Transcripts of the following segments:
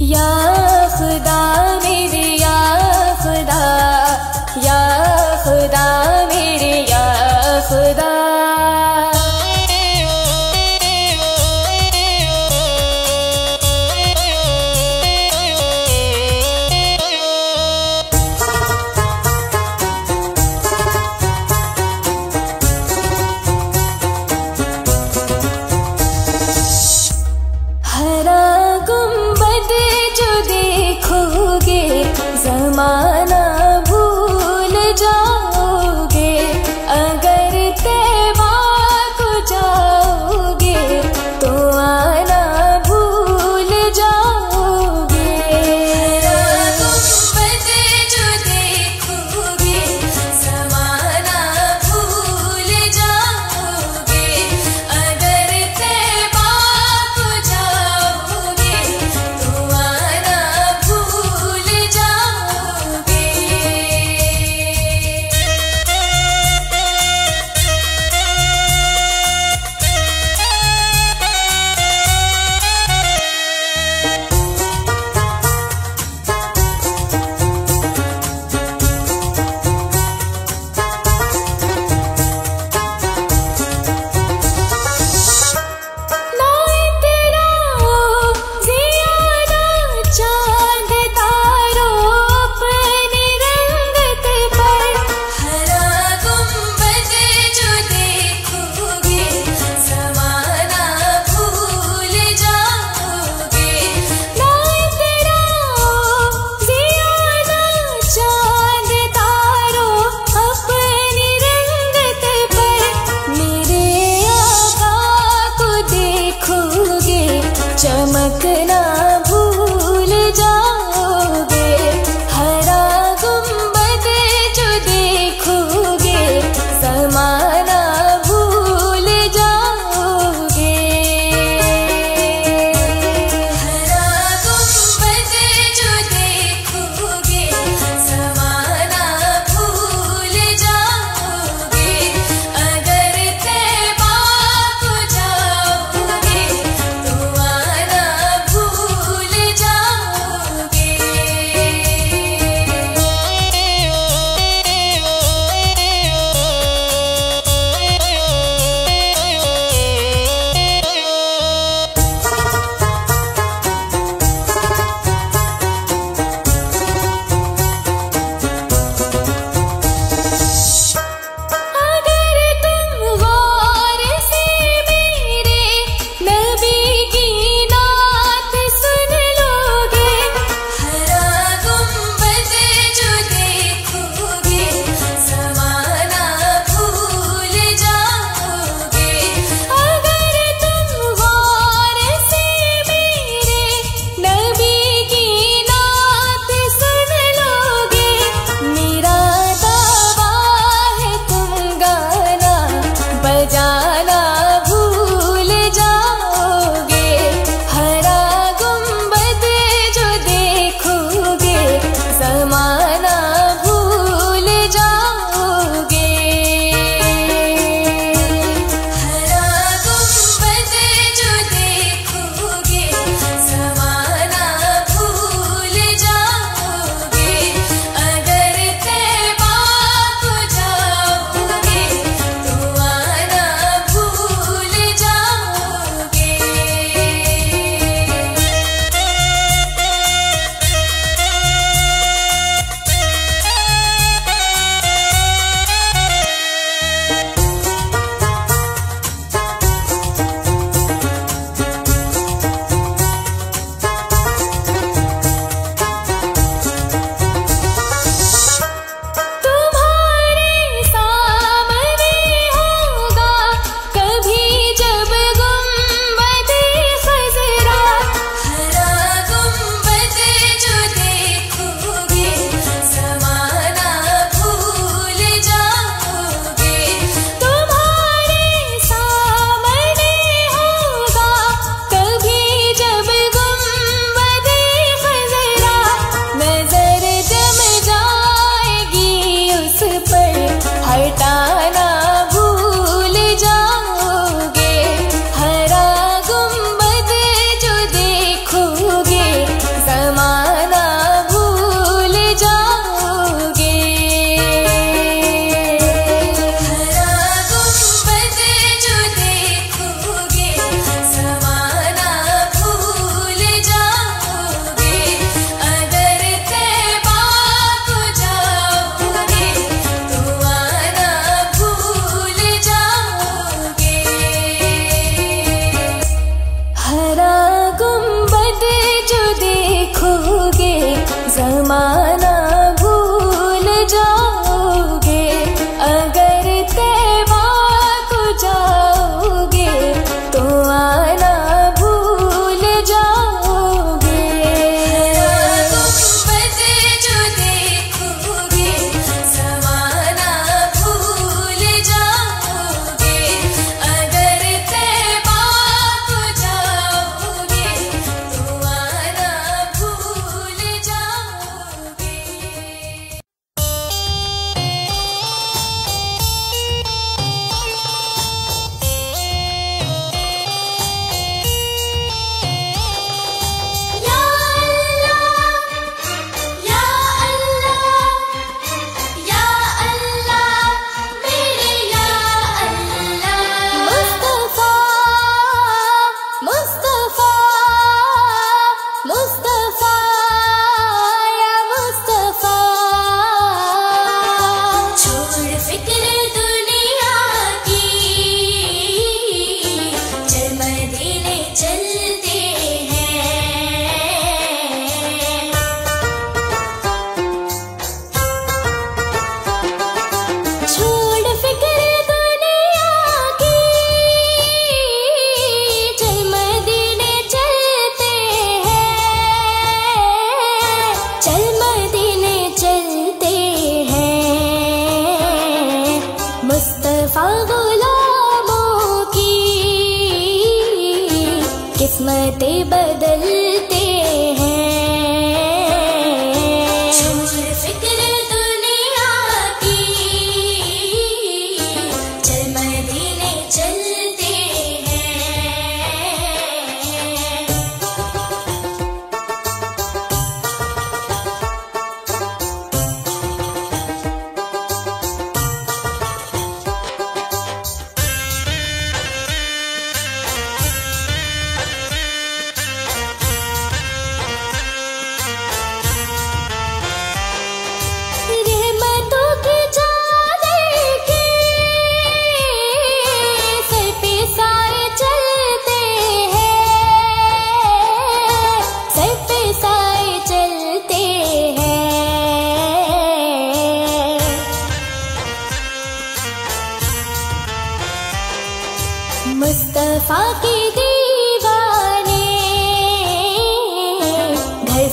या खुदा मेरे या खुदा, या खुदा मेरे या खुदा। हरा गुंबद जो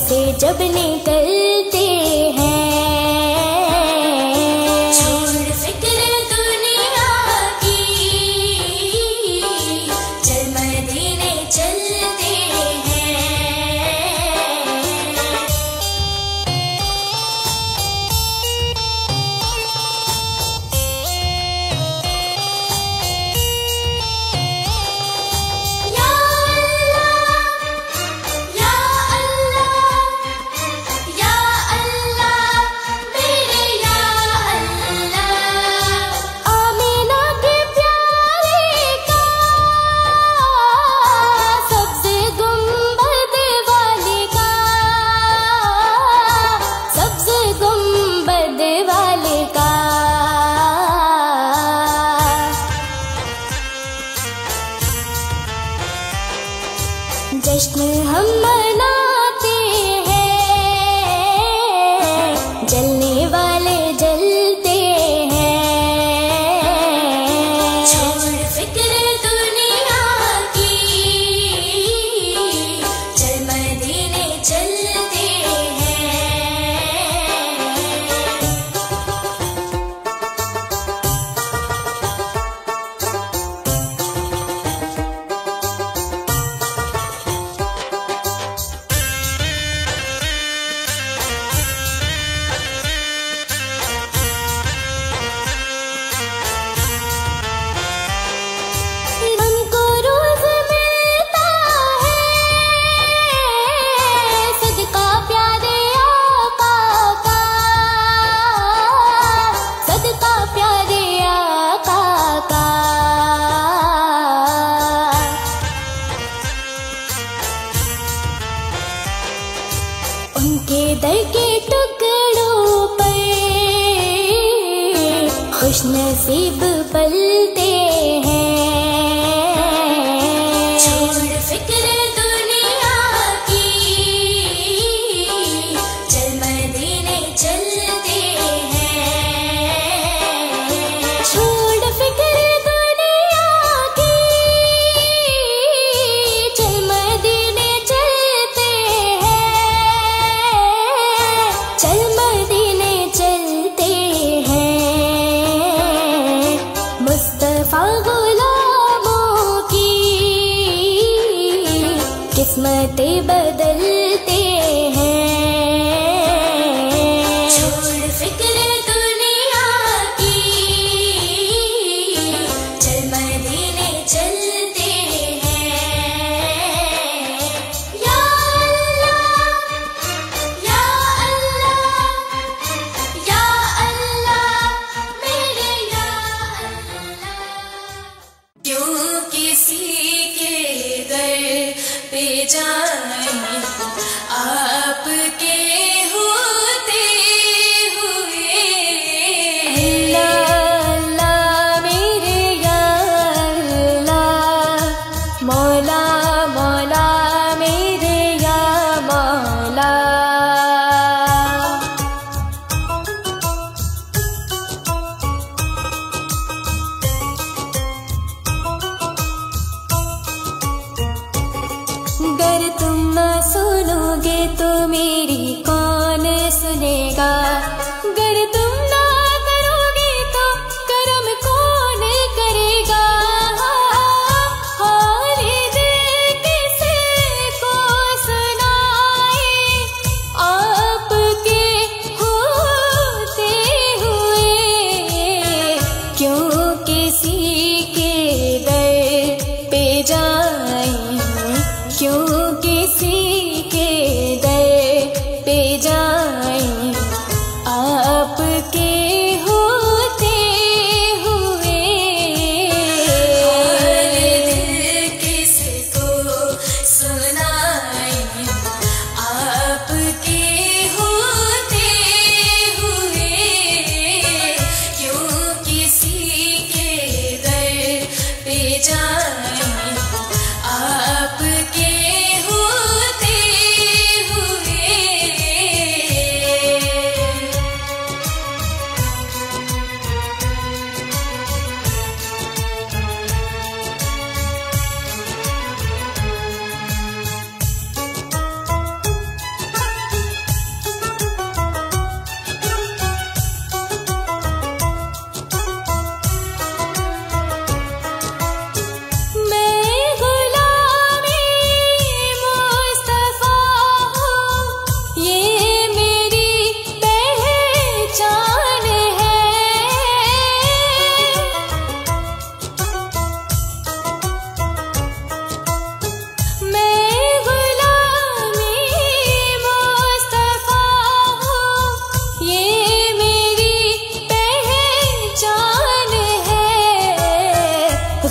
से जब निकलते हैं, छोड़ फिक्र दुनिया की, चल मदीने चलते हैं। जश्न हम मनाते हैं, जलने वाले जलते हैं। छोड़ फिक्र दुनिया की, चल मदीने चलते हैं। उनके दर के टुकड़ों पर खुश नसीब पलते हैं। छोड़ फिक्र दुनिया की, चल मदीने चलते हैं। छोड़ फिक्र दुनिया की, चल मदीने चलते हैं। चल मदीने चलते हैं। मुस्तफा गुलामों की किस्मतें बदलते हैं। छोड़ फिक्र दुनिया की, चल मदीने चलते हैं। या अल्लाह, या अल्लाह, या अल्लाह, मेरे या अल्लाह। क्यों किसी के दर पे जाएं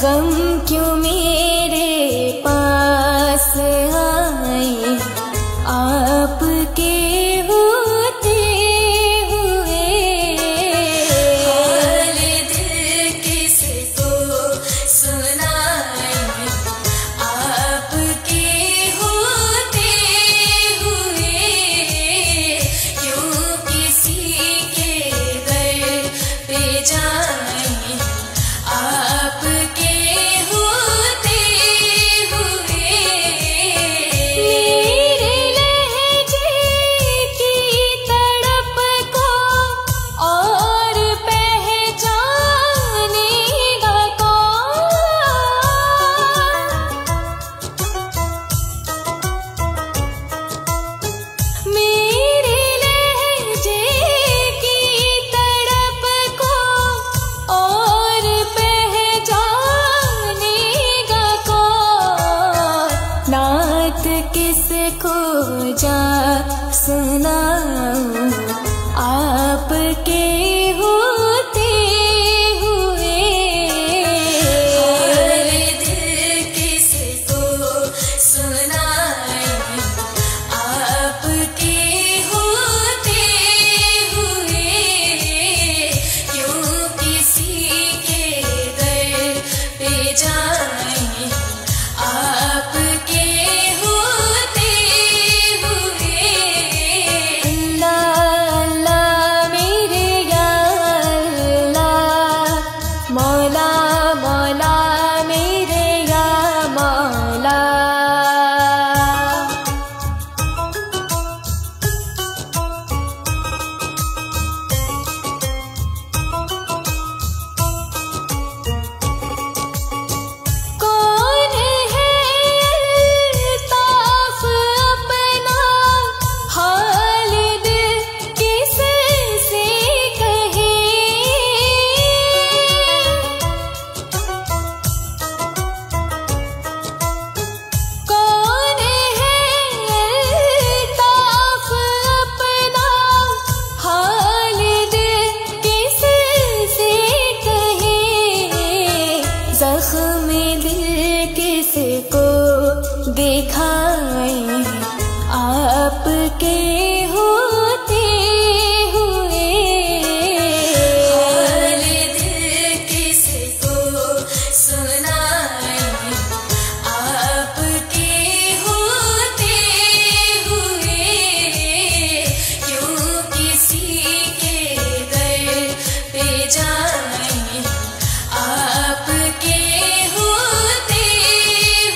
गम क्यों मेरे पास आए, आपके होते हुए। हाल दिल किसको सुनाए, आपके होते हुए। क्यों किसी के दर पे जाए, आपके होते हुए। मेरे लहजे की तड़प को और पहचानेगा कौन। मेरे लहजे की तड़प को और पहचानेगा कौन। नात किसको जा सुनाऊं, आपके होते हुए। हाल दिल किसको सुनाए, आपके होते हुए। क्यों किसी के दर पे जाए, आपके होते हुए। अल्लाह अल्लाह मेरे या अल्लाह, मौला मौला मेरे या मौला। कौन है अल्ताफ अपना हाल दिल किससे कहे। कौन है अल्ताफ अपना हाल दिल किससे कहे। जख्म दिल किसको दिखाए, आपके होते हुए। हाल दिल किसको सुनाए, आपके होते हुए। क्यों किसी के दर पे जाए, आपके होते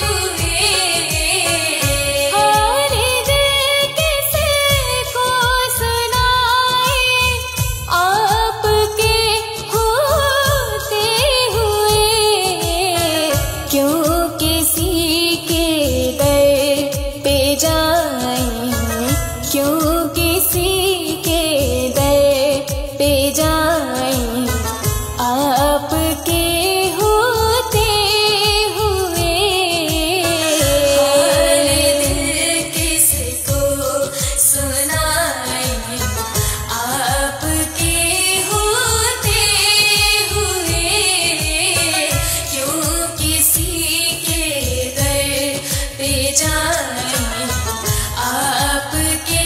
हुए। हाल दिल किसको सुनाए, आपके होते हुए। क्यों किसी के दर पे जाए, क्यों किसी के दर पे जाए, आपके होते हुए। हाल दिल किसको सुनाए, आपके होते हुए। क्यों किसी के दर पे जाए, आपके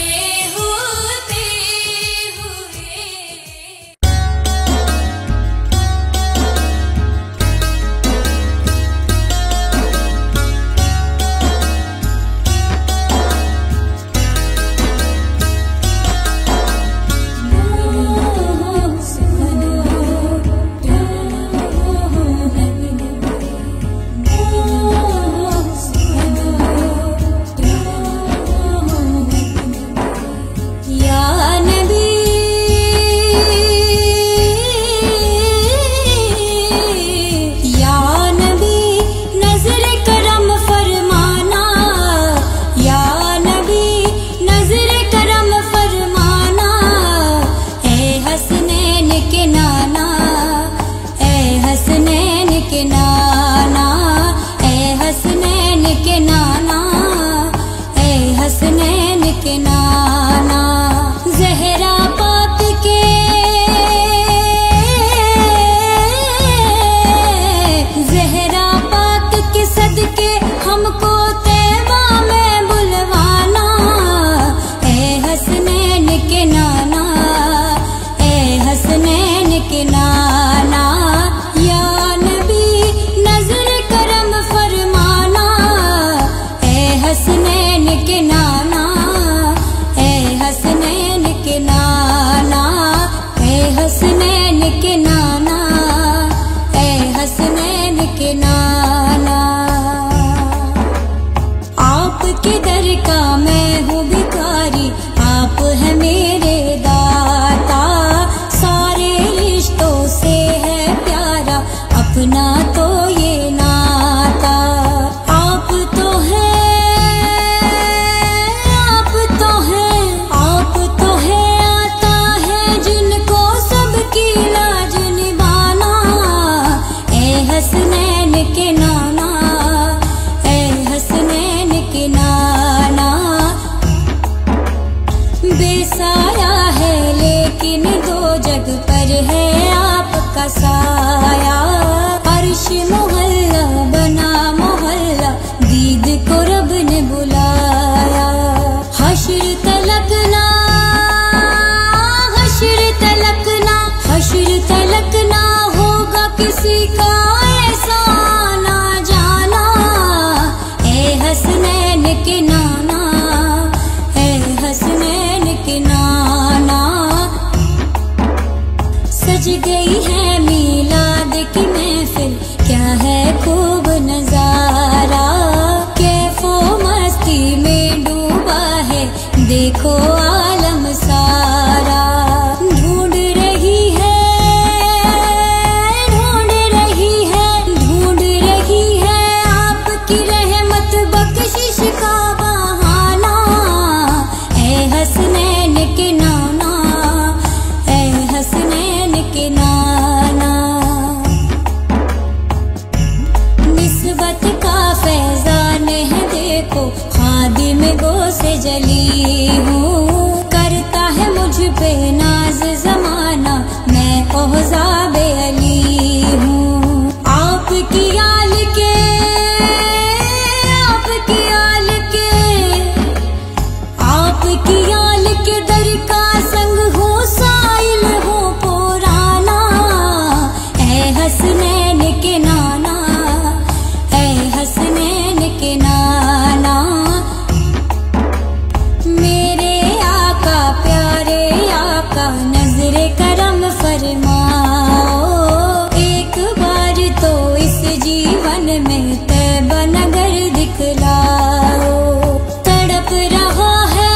बेसाया है लेकिन दो जग पर है आपका साया। अर्श मोहल्ला बना मोहल्ला, दीद को रब ने बुलाया। हश्र तलकना, हश्र तलकना, हश्र तलकना होगा किसी का ऐसा ना जाना। ए हसनैन के नाना, ए हसनैन के नाना। सज गई है मीलाद की महफिल, क्या है खूब नजारा। कैफो मस्ती में डूबा है देखो आलम सारा। ढूंढ रही है, ढूंढ रही है, ढूंढ रही है आपकी रहमत बख्शिश का बहाना। ए हसनैन के नाना, ए हसनैन के नाना। निस्बत का फैजान है देखो, खादिम गो से जली हूँ। करता है मुझ पे नाज जमाना, मैं ओहज़ाबे अली हूँ। आपकी आल के, आपकी आल के, आपकी आल के दर का संग हूँ, साइल हूँ पुराना। ए हसनैन के नाना, ए हसनैन के नाना। मेरे आका प्यारे आका नजरे करम फरमाओ। एक बार तो इस जीवन में तैबा नगर दिखलाओ। तड़प रहा है,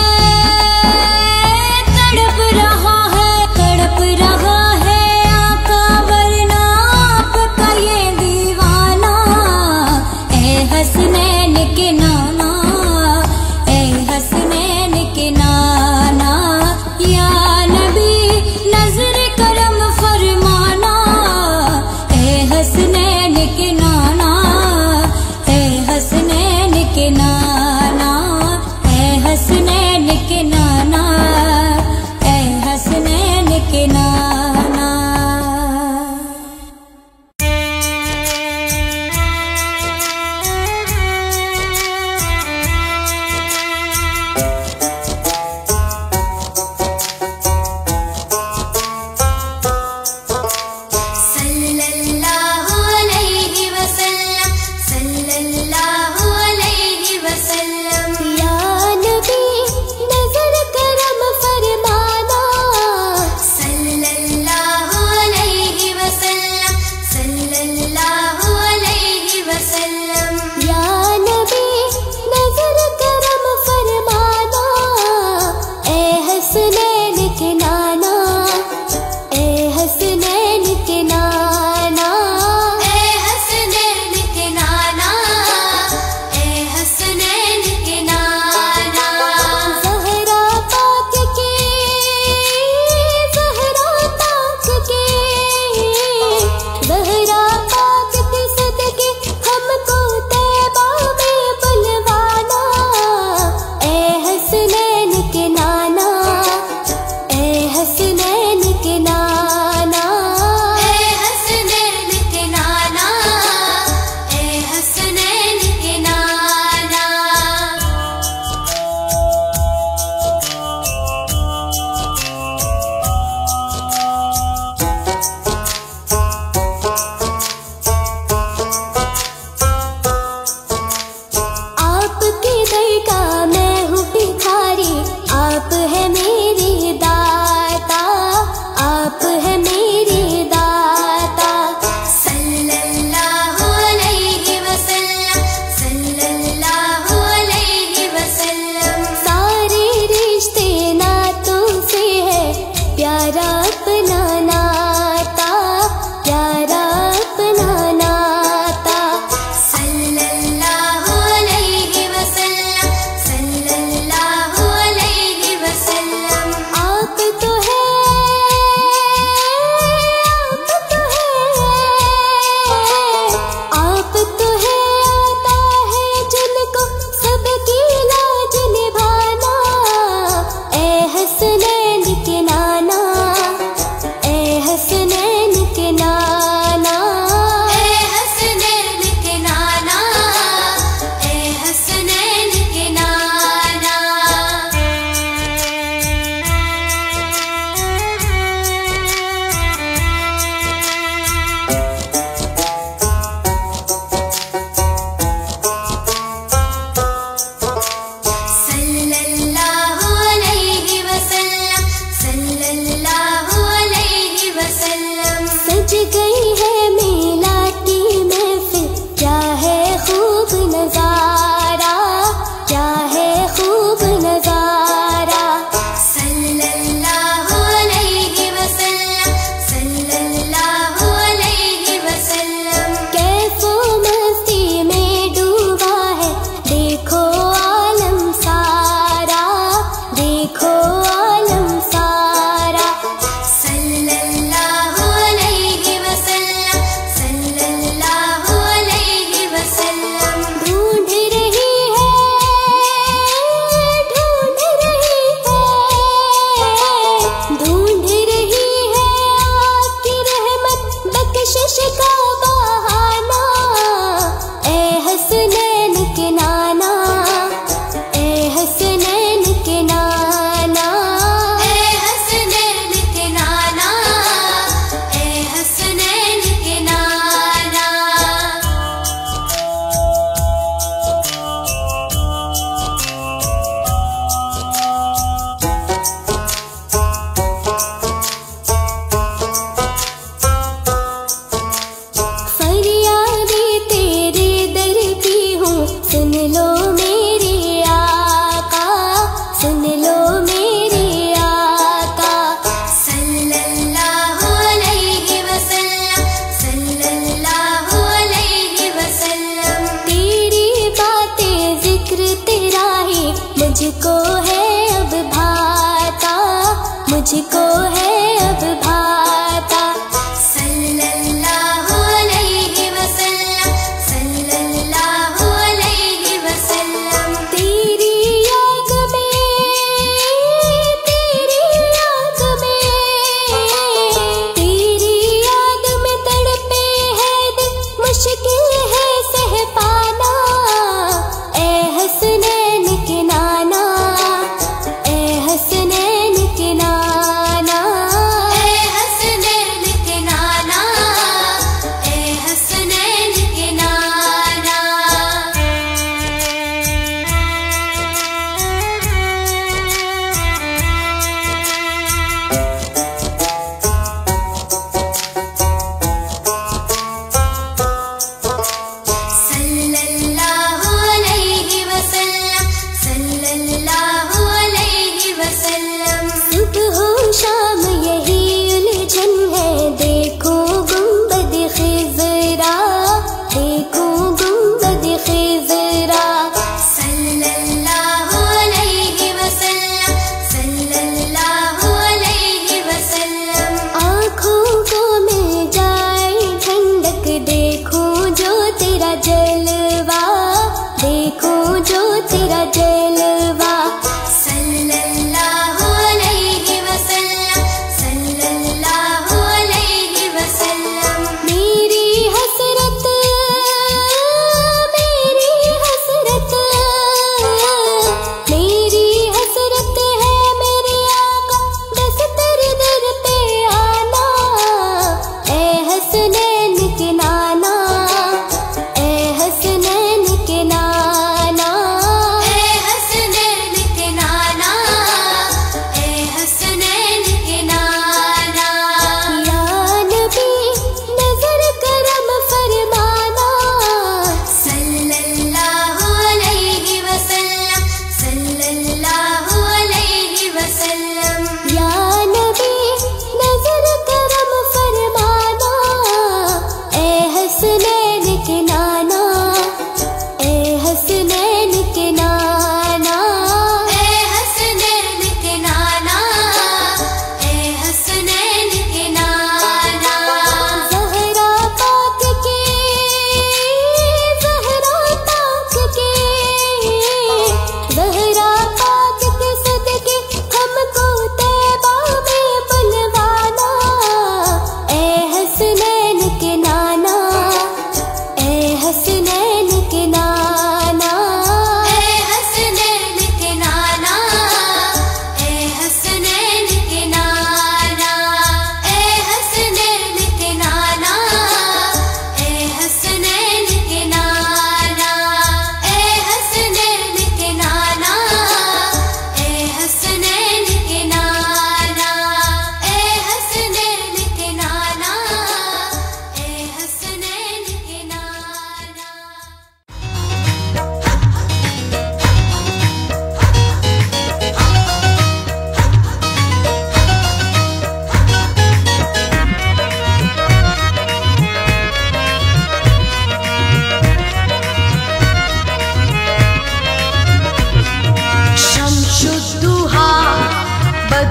हसनैन के नाना, ए हसनैन के नाना, ए हसनैन के नाना, ए हसनैन के नाना। सल्लल्लाहु अलैहि वसल्लम, सल्लल्लाहु अलैहि वसल्लम। सज गई है मीलाद की महफिल, क्या है खूब नजारा, क्या है खूब नजारा। सल्लल्लाहु अलैहि वसल्लम, सल्लल्लाहु अलैहि वसल्लम। कैफो मस्ती में डूबा है देखो आलम सारा, देखो आलम सारा। सल्लल्लाहु अलैहि वसल्लम, सल्लल्लाहु अलैहि वसल्लम। ढूंढ रही है, ढूंढ रही है, ढूंढ रही है आपकी रहमत बख्शिश का बहाना। ए हसनैन के नाना, ए हसनैन के नाना, ए हसनैन के नाना, ए हसनैन के नाना। फरियादे तेरे दर की हूँ, सुन लो मेरे आका, सुन लो मेरे आका। सल्लल्लाहु अलैहि वसल्लम, सल्लल्लाहु अलैहि वसल्लम। तेरी बातें जिक्र तेरा ही मुझको है अब भाता, मुझको है अब भाता। सल्लल्लाहु अलैहि वसल्लम, सल्लल्लाहु अलैहि वसल्लम। तेरी याद में, तेरी याद में, तेरी याद में तड़पे है दिल, मुश्किल है सह पाना। ए हसनैन के नाना, ए हसनैन के नाना।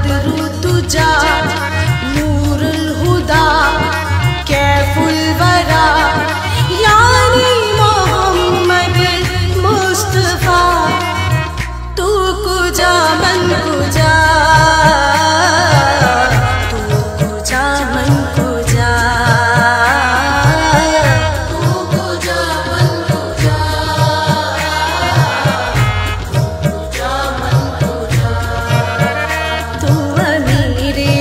बदरू तुझा नूरुल हुदा कैफुल वरा यानी मोहम्मद मुस्तफा तू कुजा मन कुजा तू कुजा मन कुजा तू कुजा मन कुजा तू कुजा मन कुजा तू अमीरे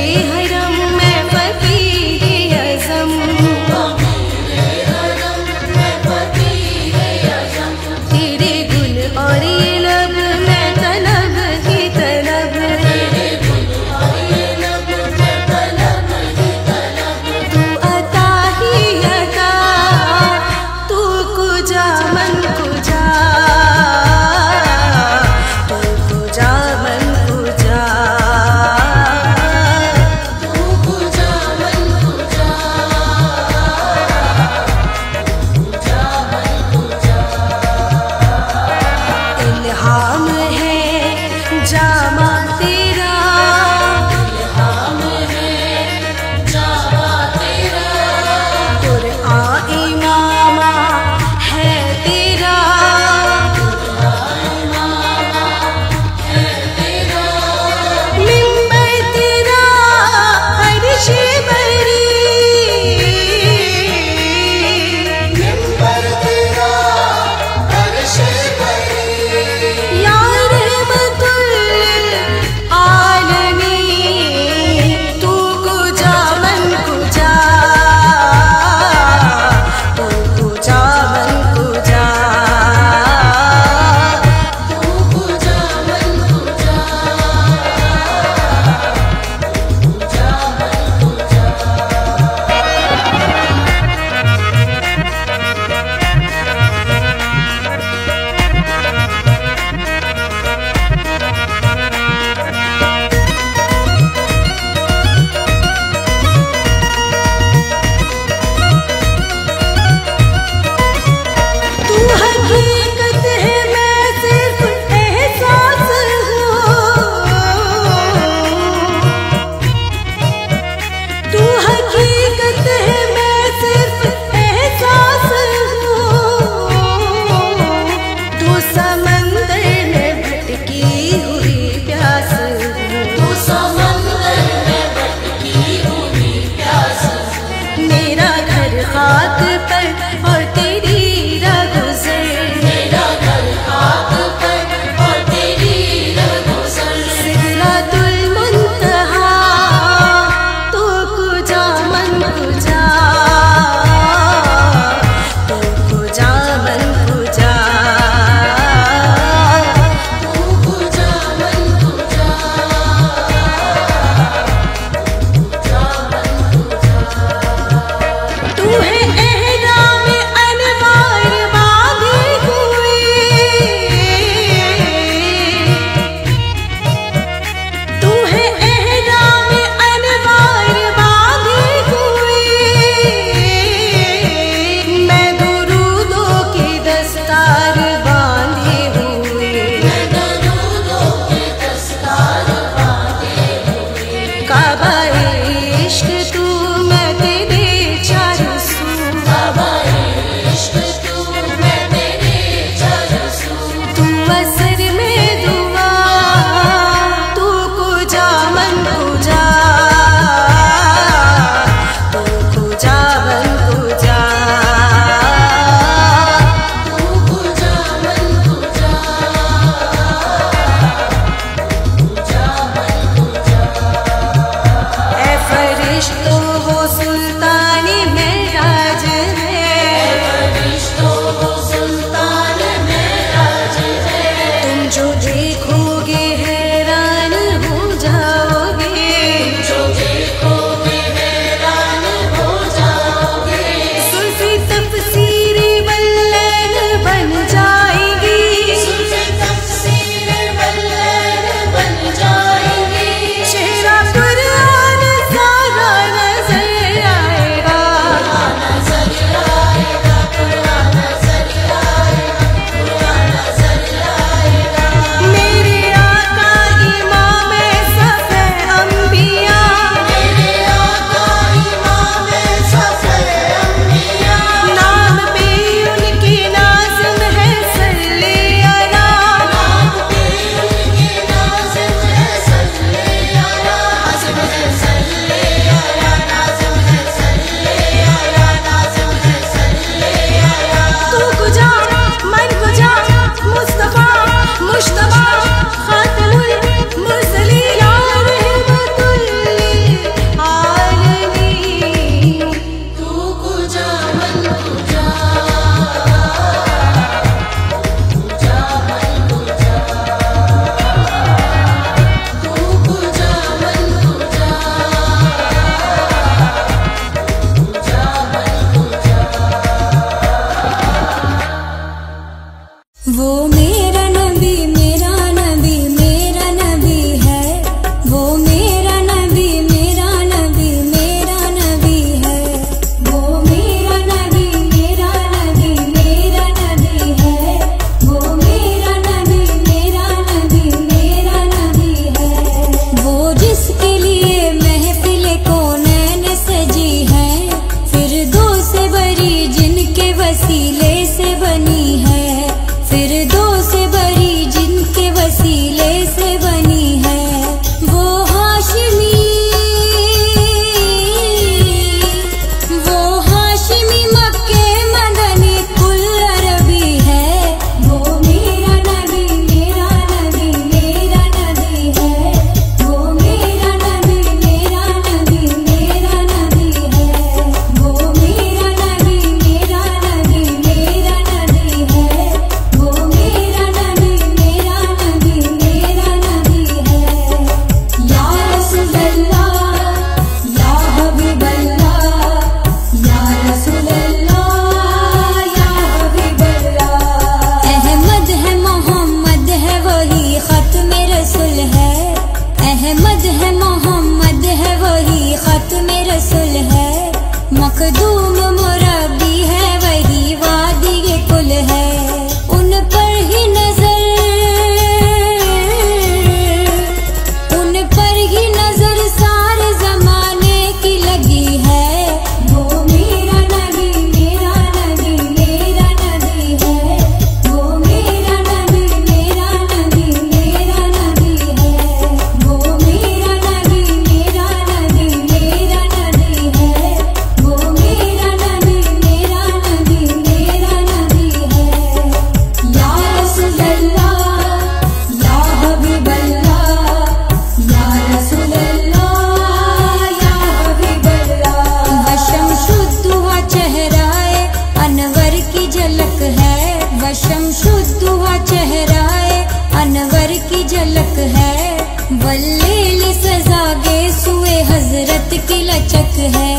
वल्लेली सजागे सुए हजरत की लचक है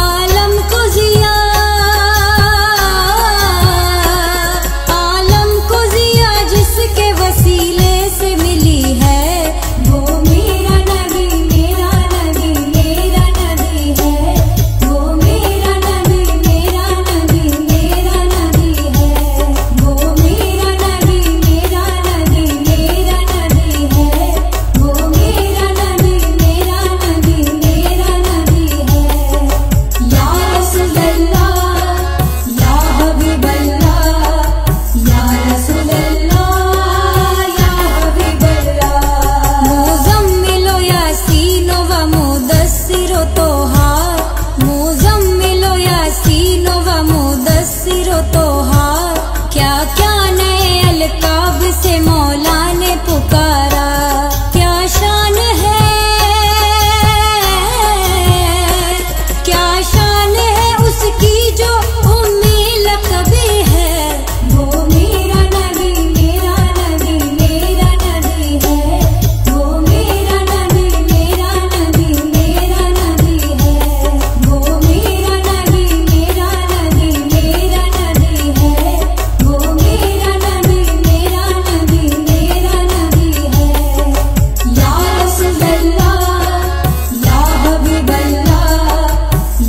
आलम को जिया जिसके वसीले से मिली है वो मेरा नबी मेरा नबी मेरा नबी है वो मेरा नबी मेरा नबी मेरा नबी है वो मेरा नबी मेरा नबी मेरा नबी है वो मेरा नबी मेरा नबी मेरा नबी है या रसूल अल्लाह या हबीब अल्लाह या रसूल अल्लाह क्या क्या नए अलकाब से मौला ने पुकारा क्या शान है उसकी जो उम्मी लक़बी है वो मेरा नबी मेरा नबी मेरा नबी है वो मेरा नबी मेरा नबी मेरा नबी है वो मेरा नबी मेरा नबी मेरा नबी है वो मेरा नबी मेरा नबी मेरा नबी है या रसूल अल्लाह या हबीब अल्लाह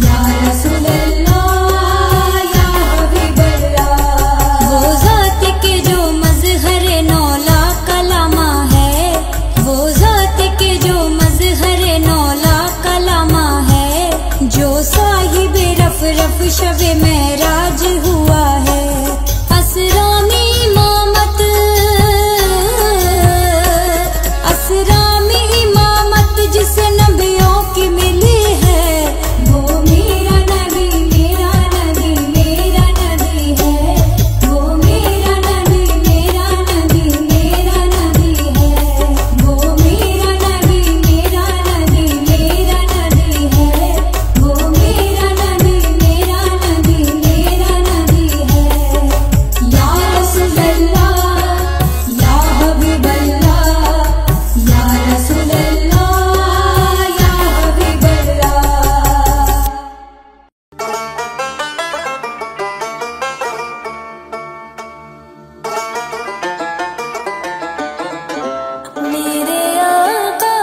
या रसूल अल्लाह या हबीब अल्लाह वो ज़ात के जो मज़हर नौला कलामा है वो ज़ात के जो मज़हर नौला कलामा है जो साहिब रफ रफ शब महराज हुआ है असरामी इमामत जिसे नबियों की मिली है वो मेरा नबी मेरा नबी मेरा नबी है वो मेरा नबी मेरा नबी मेरा नबी है वो मेरा नबी मेरा नबी मेरा नबी है वो मेरा नबी मेरा नबी मेरा नबी है या रसूल अल्लाह या हबीब अल्लाह या रसूल अल्लाह या हबीब अल्लाह मेरे आका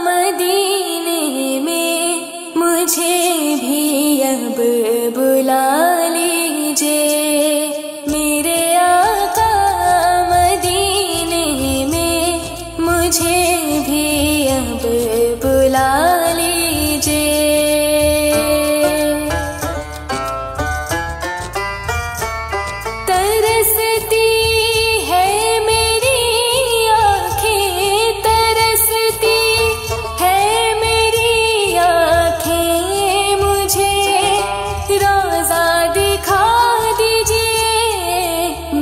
मदीने में मुझे भी अब बुला लीजिए मेरे आका मदीने में मुझे भी अब बुला लीजिए तरसती है मेरी आँखें तरसती है मेरी आँखें मुझे रोज़ा दिखा दीजिए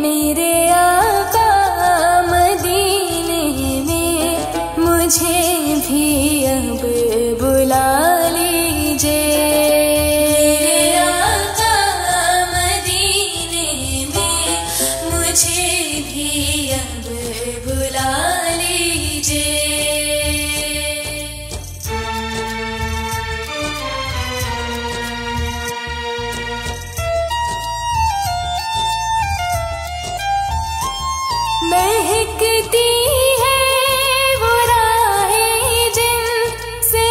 मेरे आका मदीने में मुझे भी अब बुला लीजिए मेरे आका मदीने में मुझे भी अब बुला लीजिए महकती है वो राहें जिनसे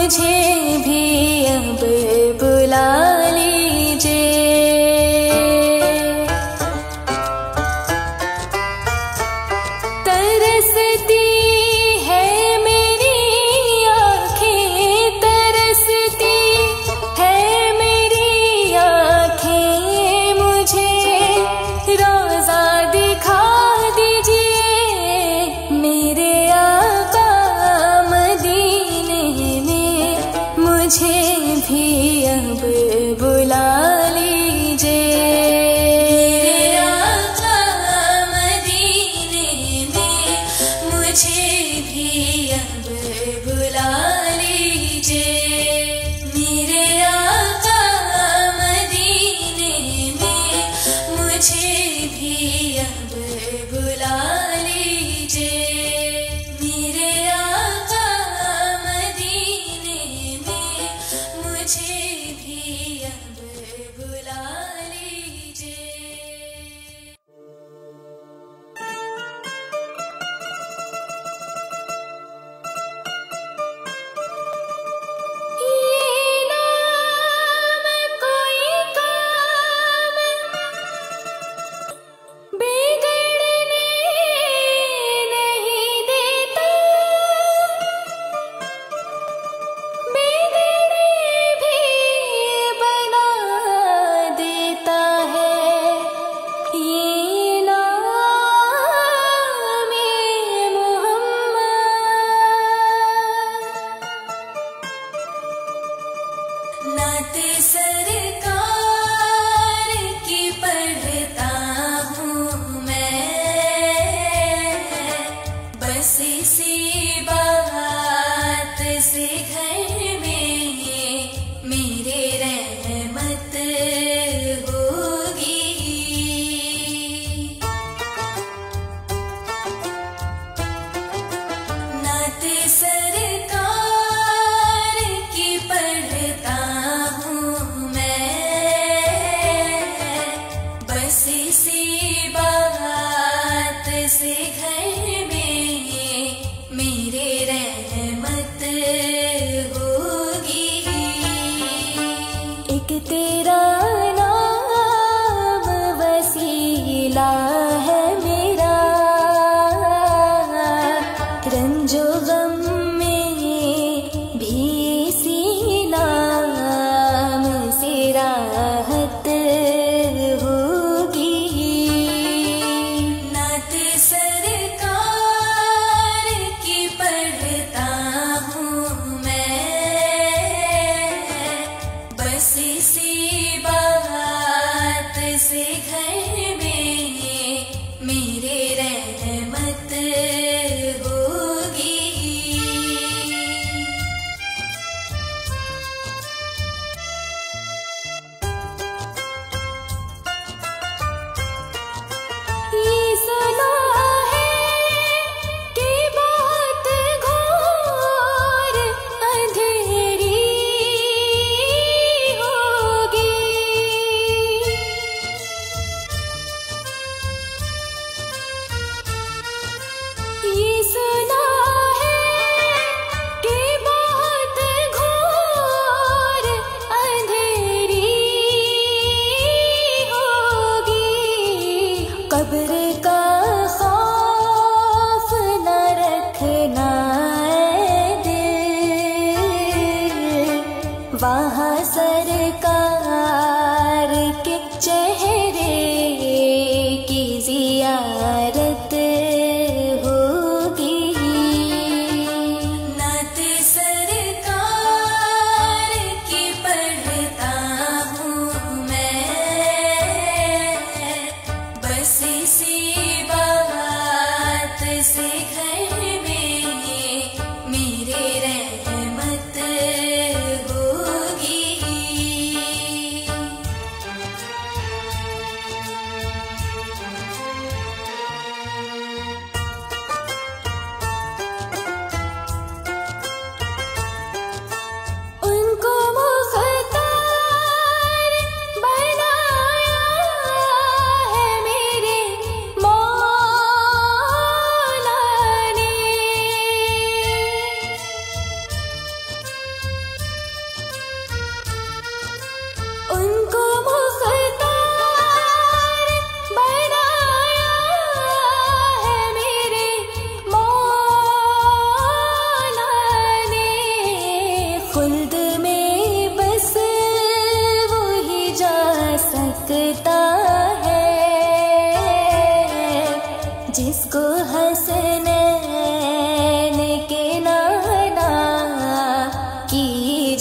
मुझे भी अब बुला लीजिए। तरसती है मेरी आँखें, तरसती है मेरी आँखें, मुझे रोज़ा दिखा दीजिए मेरे आका मदीने में, मुझे भी अब बुला लीजिए। मेरे आका मदीने में, मुझे भी अब बुला लीजिए। मेरे आका मदीने में, मुझे भी अब बुला लीजिए। मेरे आका मदीने में, मुझे भी अब बुला लीजिए। ये नाम कोई काम बिगड़ने नहीं देता, बिगड़े भी बना देता है। ये नाम मोहम्मद। नाते सरकार की पढ़ता हूँ मैं, बस इसी बात से घर में मेरे रहमत होगी। नाते सरकार की पढ़ता हूँ मैं, बस इसी बात से घर में मेरे रहमत होगी। एक तेरा नाम वसीला है मेरा, रंजो गम में भी इसी नाम से राहत होगी। नाते सरकार की पढ़ता हूँ मैं, बस इसी बात से घर में मेरे रहमत होगी। ये सुना है कि बहुत घोर अंधेरी होगी। ये सुना है कि बहुत घोर अंधेरी होगी। कब्र का खौफ न रखना ऐ दिल, वहाँ सरकार के चेहरे की जियारत होगी। नाते सरकार की पढ़ता हूँ मैं, बस इसी बात से घर में मेरे रहमत होगी।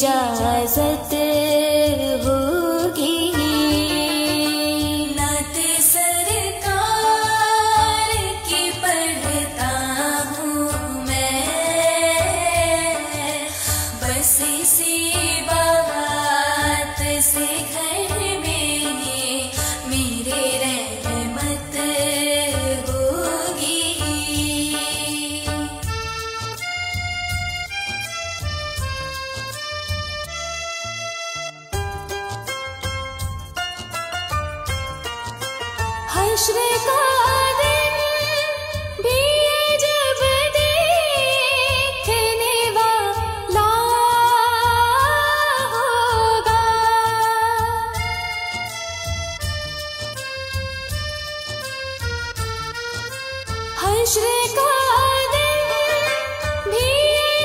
इजाजत होगी। नात सरकार की पढ़ता हूँ मैं, बस इसी बात से घर में मेरे रहमत होगी। हश्र का दिन भी जब देखने वाला होगा, हश्र का दिन भी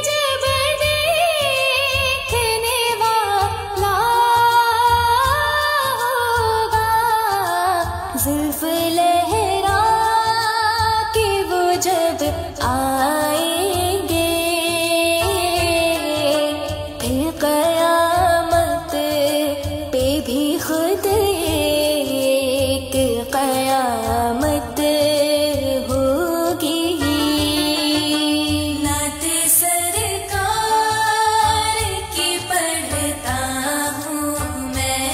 जब देखने वाला होगा, जुल्फ लहरा के वो जब आएंगे, फिर कयामत पे भी खुद एक कयामत होगी। नात सरकार की पढ़ता हूँ मैं,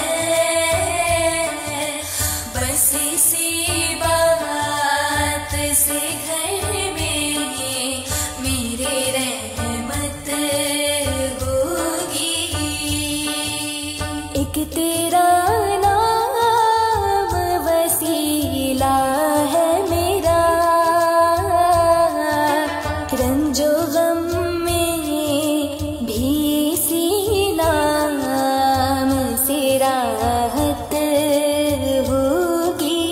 बस इसी बात से घर में मेरे रहमत होगी। एक तेरा नाम वसीला है मेरा, रंजो गम में भी इसी नाम से राहत होगी।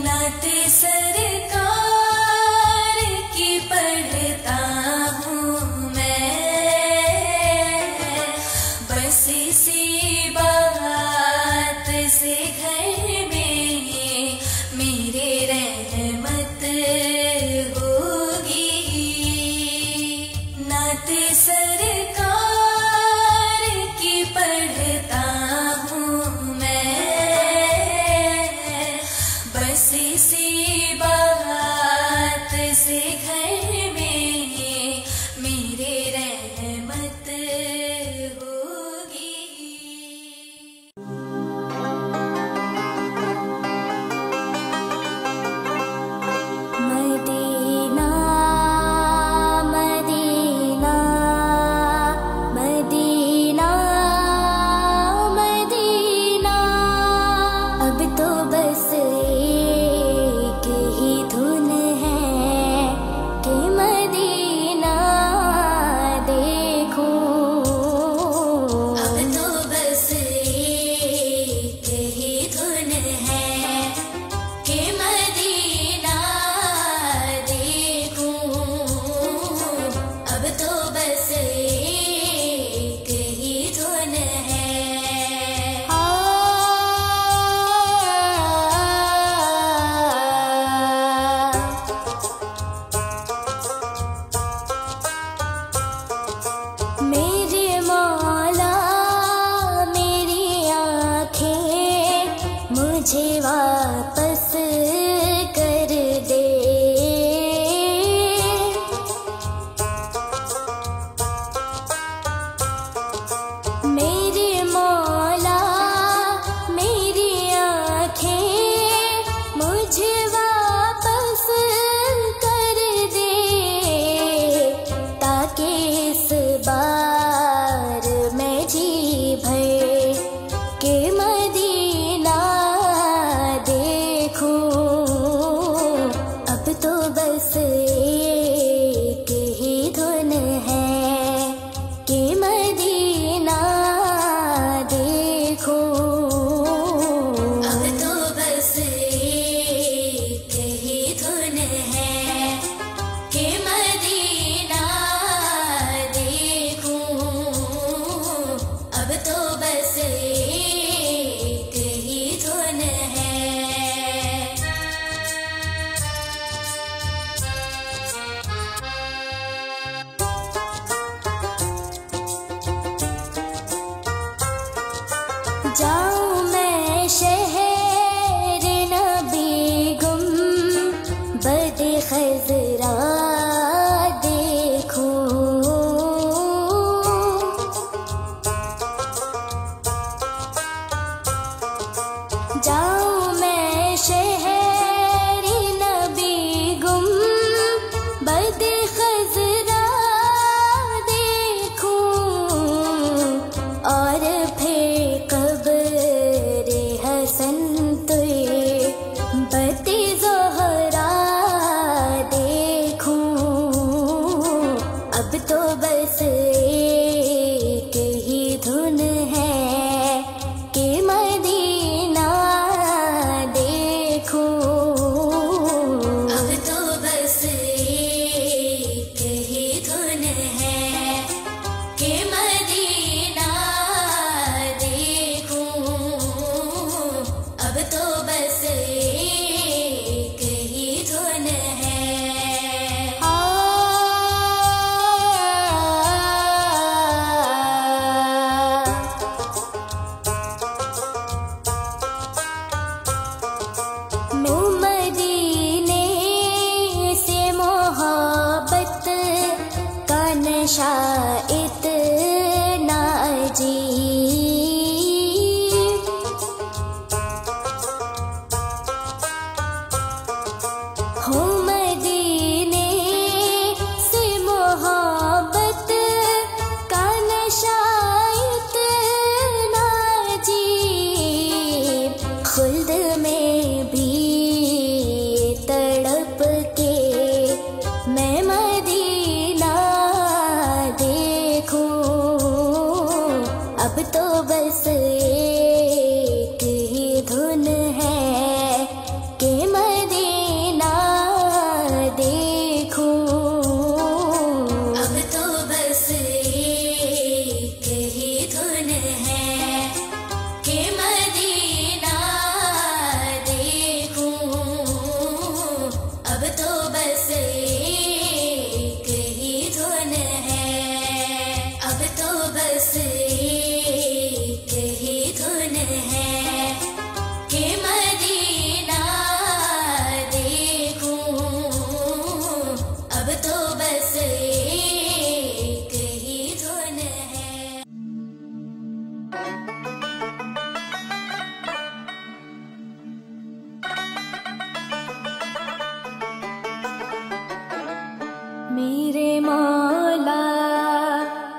नात सरकार की पढ़ता हूँ मैं, बस इसी बात से घर में मेरे रहमत होगी। नात सरकार की पढ़ता हूँ मैं, बस इसी बात से घर में मेरे रहमत होगी। मदीना मदीना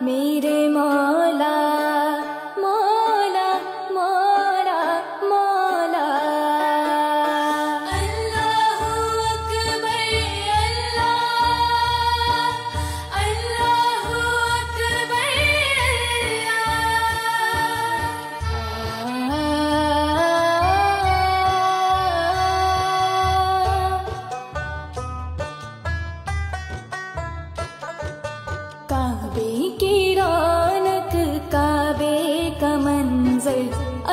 मेरे मौला मौला मौला मौला। अल्लाहु अकबर अल्लाह, अल्लाहु अकबर काबे की रौनक काबे का मंजर,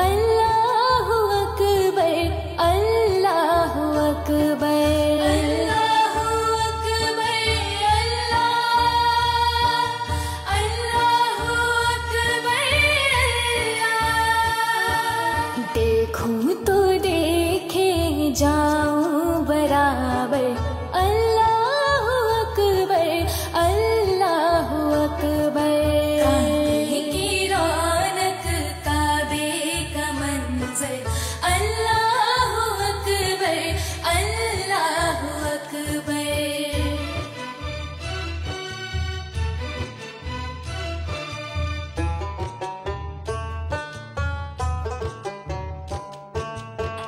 अल्लाहु अकबर अल्लाहु अकबर। अल्लाहु अकबर अल्लाह, अल्लाहु अकबर देखूं तो देखे जाऊं बराबर, अल्लाहु अकबर अल्लाहु अकबर। काबे की रौनक काबे का मंजर, अल्लाहु अकबर अल्लाहु अकबर।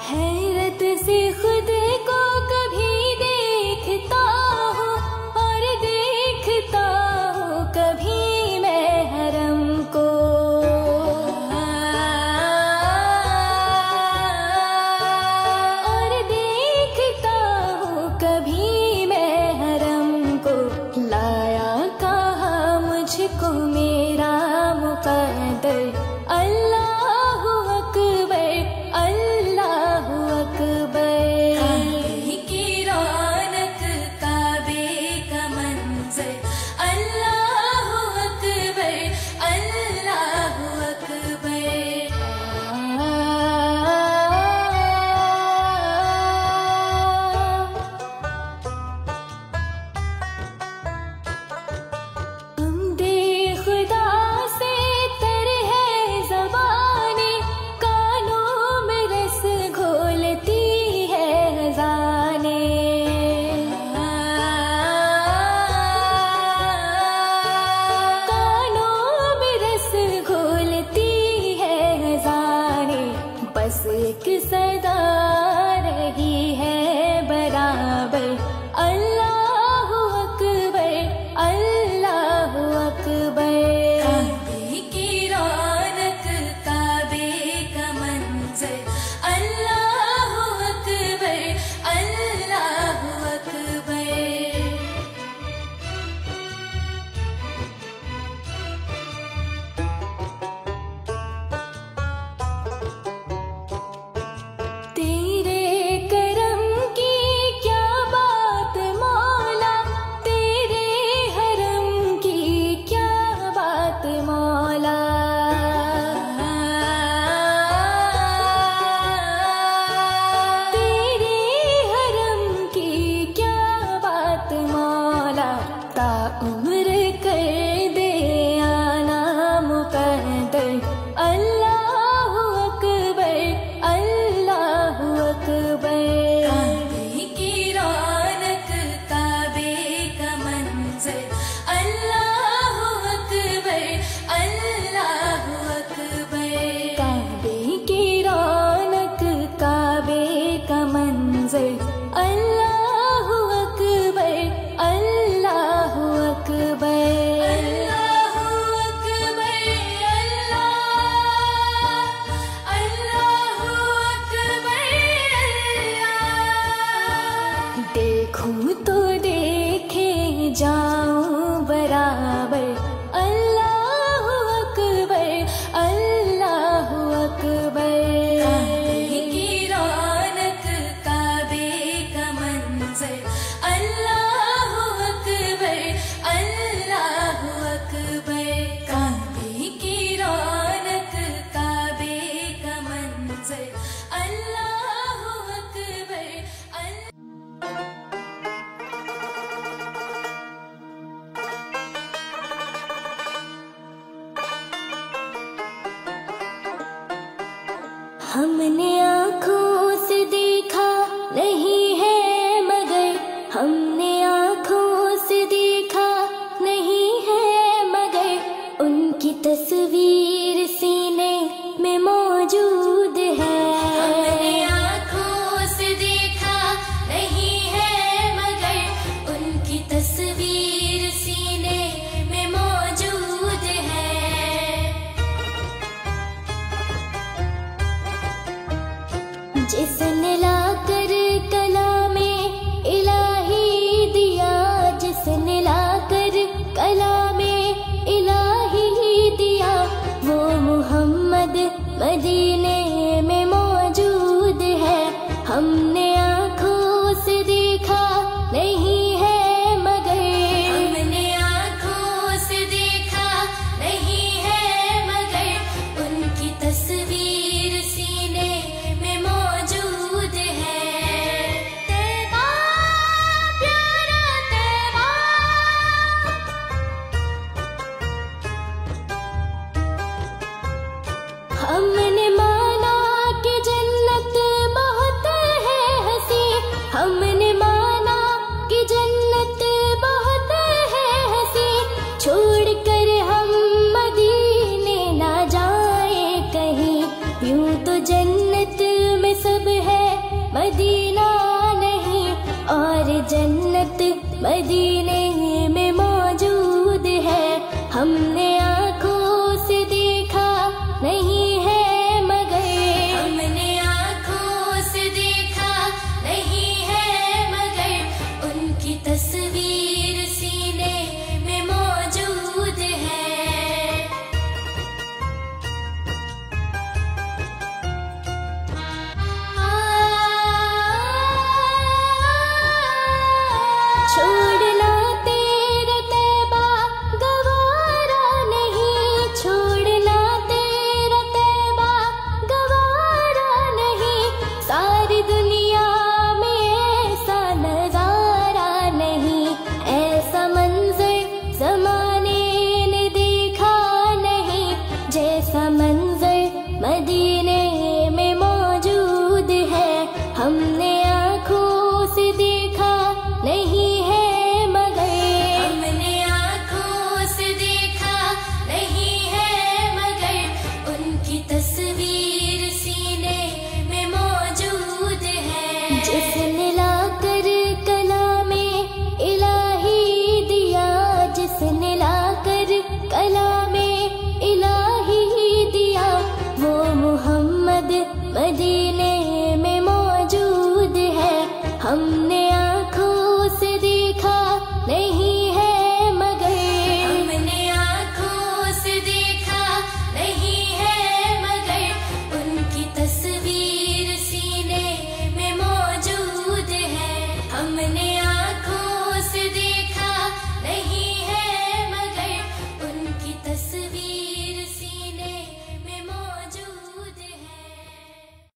हैरत से खुद को कभी देखता हूँ और देखता हूँ कभी मैं हरम को। और देखता हूँ कभी मैं हरम को। लाया कहाँ मुझको मेरा मुक़द्दर, अल्लाहु अकबर अल्लाहु अकबर। काबे की रौनक काबे का मंजर, अल्लाहु अकबर अल्लाहु अकबर। हमदे खुदा से तर है ज़बाने, कानों में रस घोलती है ख़ज़ाने। कानों में रस घोलती है ख़ज़ाने। बस एक सदा रही है बराबर, अल्लाहु अकबर अल्लाहु अकबर। काबे की रौनक काबे का मंजर, अल्लाहु अकबर अल्लाहु अकबर। तेरे करम की क्या बात मौला, तेरे हरम की क्या बात मौला। तेरे हरम की क्या बात मौला। ता उम्र कर दे आना मुक़द्दर, अल्लाहु अकबर अल्लाहु अकबर। काबे की रौनक काबे का मंजर, अल्लाहु अकबर अल्लाहु अकबर। काबे की रौनक काबे का मंजर, अल्लाहु अकबर अल्लाहु अकबर। अल्लाहु अकबर अल्लाह, अल्लाहु अकबर देखूं तो देखे जाऊं बराबर, अल्लाहु अकबर अल्लाहु अकबर। काबे की रौनक काबे का मंजर, अल्लाहु अकबर अल्लाहु अकबर। काबे की रौनक काबे का मंजर, अल्लाहु अकबर हमने आँखों से देखा नहीं है मगर, हमने आँखों से देखा नहीं है मगर, तस्वीर सीने में मौजूद है। हमने आँखों से देखा नहीं है मगर उनकी तस्वीर सीने में मौजूद है। जिसने लाकर कलामे इलाही दिया, जिसने लाकर कलामे इलाही दिया, वो मुहम्मद मदीने में मौजूद है। हमने आँखों से देखा नहीं है मगर, हमने आँखों से देखा नहीं है मगर उनकी तस्वीर सीने में मौजूद है। तैबा प्यारा तैबा, हमने माना कि जन्नत बहुत है हंसी, हमने माना कि जन्नत बहुत है हंसी, छोड़कर हम मदीने ना जाए कहीं। यूं तो जन्नत में सब है मदीना नहीं, और जन्नत मदीने में मौजूद है। हमने आँखों से देखा नहीं है मगर, हमने आँखों से देखा नहीं है मगर उनकी तस्वीर सीने में मौजूद है। छोड़ना तेरा तैबा गवारा नहीं, छोड़ना तेरा तैबा गवारा नहीं, सारी दुनिया में ऐसा नजारा नहीं, ऐसा मंजर जमाने ने देखा नहीं, जैसा मंजर मदीने में मौजूद है। हमने आँखों से देखा नहीं है मगर, हमने आँखों से देखा नहीं है मगर उनकी तस्वीर सीने में मौजूद है। जिसने लाकर कलामे इलाही दिया, जिसने लाकर कलामे इलाही दिया, वो मुहम्मद मदीने में मौजूद है। हम